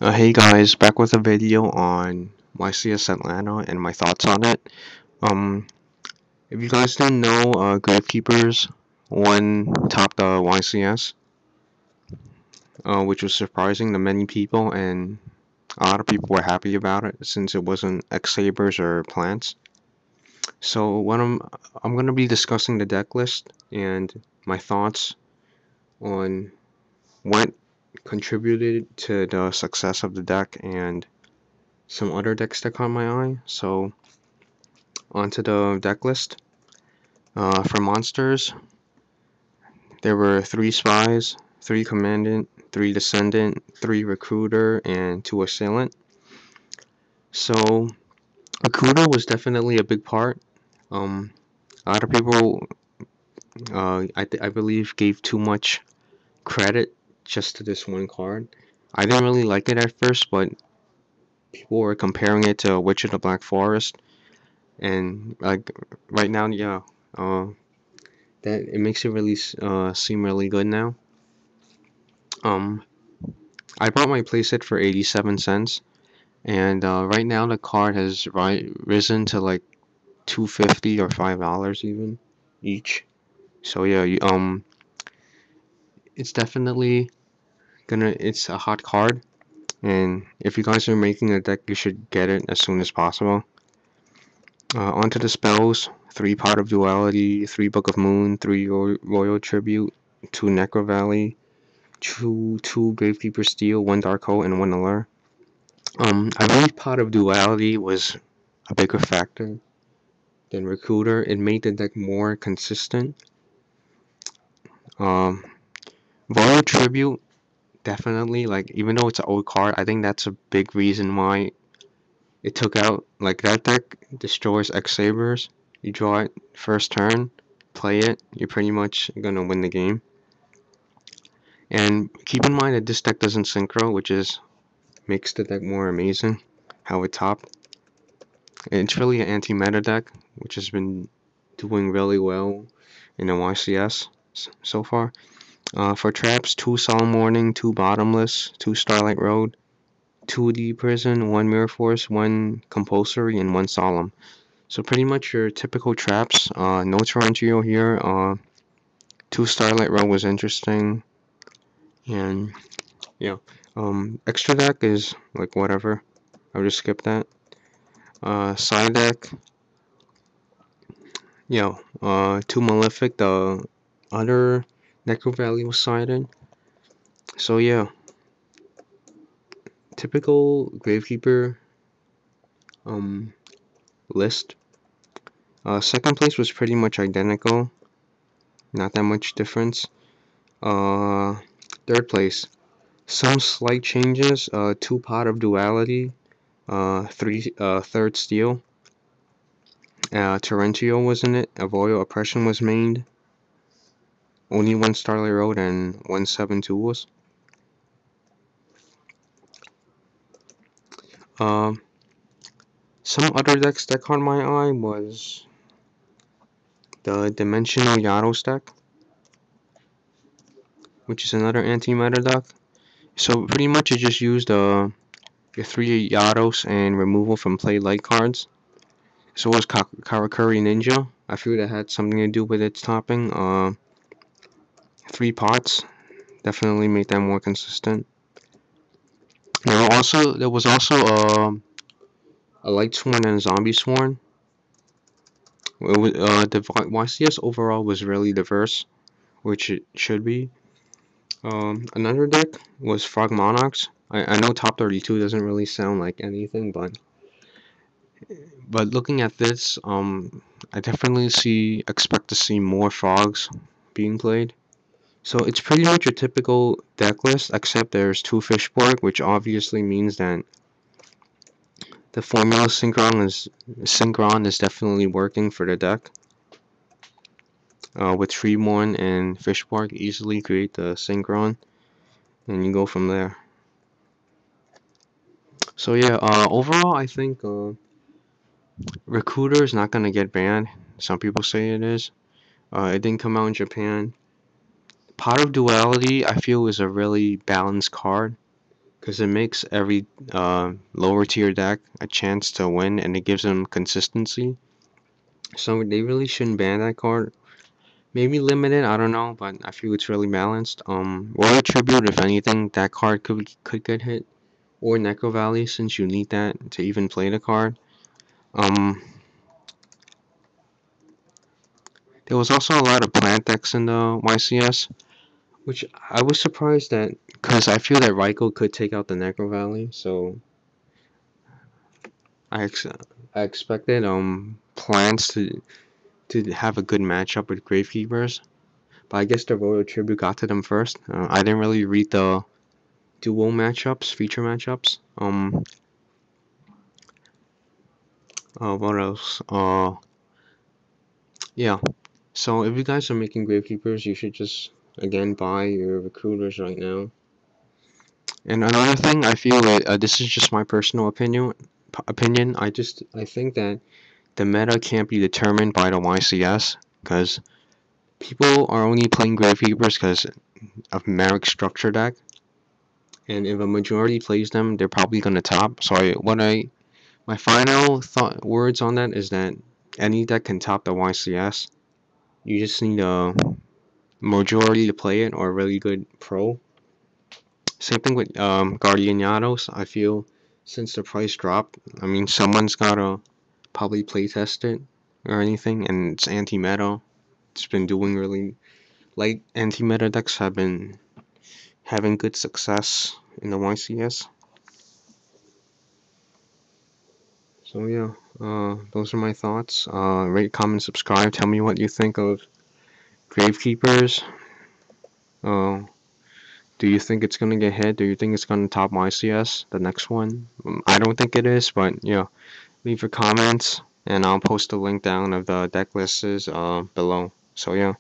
Hey guys, back with a video on YCS Atlanta and my thoughts on it. Um, if you guys didn't know, Gravekeepers won top the YCS, which was surprising to many people, and a lot of people were happy about it since it wasn't X-Sabers or Plants. So I'm gonna be discussing the deck list and my thoughts on what contributed to the success of the deck and some other decks that caught my eye. So onto the deck list. For monsters, there were 3 spies, 3 commandant, 3 descendant, 3 recruiter, and 2 assailant. So recruiter was definitely a big part. A lot of people, I believe, gave too much credit just to this one card. I didn't really like it at first, but people were comparing it to Witch of the Black Forest, and like right now, yeah, that it makes it really seem really good now. Um, I bought my playset for 87 cents, and right now the card has risen to like 250 or $5 even each. So yeah, it's definitely it's a hot card, and if you guys are making a deck, you should get it as soon as possible. Onto the spells: 3 Pot of Duality, 3 Book of Moon, 3 Royal Tribute, 2 Necro Valley, 2 Gravekeeper Steel, 1 Dark Hole, and 1 Allure. I believe Pot of Duality was a bigger factor than Recruiter. It made the deck more consistent. Um, Royal Tribute, definitely, like, even though it's an old card, I think that's a big reason why it took out, like, that deck destroys X-Sabers. You draw it first turn, play it, you're pretty much gonna win the game. And keep in mind that this deck doesn't synchro, which is makes the deck more amazing, how it topped. It's really an anti-meta deck, which has been doing really well in the YCS so far. For traps, 2 Solemn Warning, 2 Bottomless, 2 Starlight Road, 2 Deep Prison, 1 Mirror Force, 1 Compulsory, and 1 Solemn. So pretty much your typical traps. No Torrential here. 2 Starlight Road was interesting. And yeah. Extra deck is like whatever. I'll just skip that. Side deck, 2 Malefic, the other Necro Valley was sided. So yeah, typical Gravekeeper um, list. Second place was pretty much identical, not that much difference. Uh, Third place, some slight changes. 2 Pot of Duality, 3 Third Steel. Torrential was in it. Avoid Oppression was made. Only 1 Starlight Road and 1 7 Tools. Um, some other decks that caught my eye was the Dimensional Yados deck, which is another anti-meta deck. So pretty much it just used your 3 Yados and removal from play light cards. So was Karakuri Ninja. I feel that had something to do with its topping. 3 pots definitely made that more consistent. There was also a Light Sworn and a Zombie Sworn. The YCS overall was really diverse, which it should be. Another deck was Frog Monarchs. I know top 32 doesn't really sound like anything, but looking at this, I definitely expect to see more frogs being played. So it's pretty much a typical deck list, except there's 2 Fishborg, which obviously means that the formula Synchron is definitely working for the deck. With Treeborn and Fishborg, easily create the Synchron, and you go from there. So yeah, overall, I think Recruiter is not gonna get banned. Some people say it is. It didn't come out in Japan. Pot of Duality, I feel, is a really balanced card. because it makes every lower tier deck a chance to win, and it gives them consistency. So they really shouldn't ban that card. Maybe limit it, I don't know, but I feel it's really balanced. Royal Tribute, if anything, that card could get hit, or Necro Valley, since you need that to even play the card. Um, there was also a lot of plant decks in the YCS, which I was surprised at, because I feel that Raikou could take out the Necro Valley, so I ex I expected plants to have a good matchup with Gravekeepers, but I guess the Royal Tribute got to them first. I didn't really read the duo matchups, feature matchups. What else? Yeah. So if you guys are making Gravekeepers, you should just again buy your recruiters right now. And another thing, I feel that this is just my personal opinion. I think that the meta can't be determined by the YCS, because people are only playing Gravekeepers because of Merrick structure deck, and if a majority plays them, they're probably gonna top. So my final thought words on that is that any deck can top the YCS. You just need a majority to play it, or a really good pro. Same thing with Guardianados. I feel since the price dropped, I mean someone's gotta probably play test it or anything, and it's anti-meta. It's been doing really light anti-meta decks have been having good success in the YCS. So yeah, those are my thoughts. Rate, comment, subscribe. Tell me what you think of Gravekeepers. Uh, do you think it's gonna get hit? Do you think it's gonna top YCS, the next one? I don't think it is, but yeah, leave your comments, and I'll post a link down of the deck lists below. So yeah.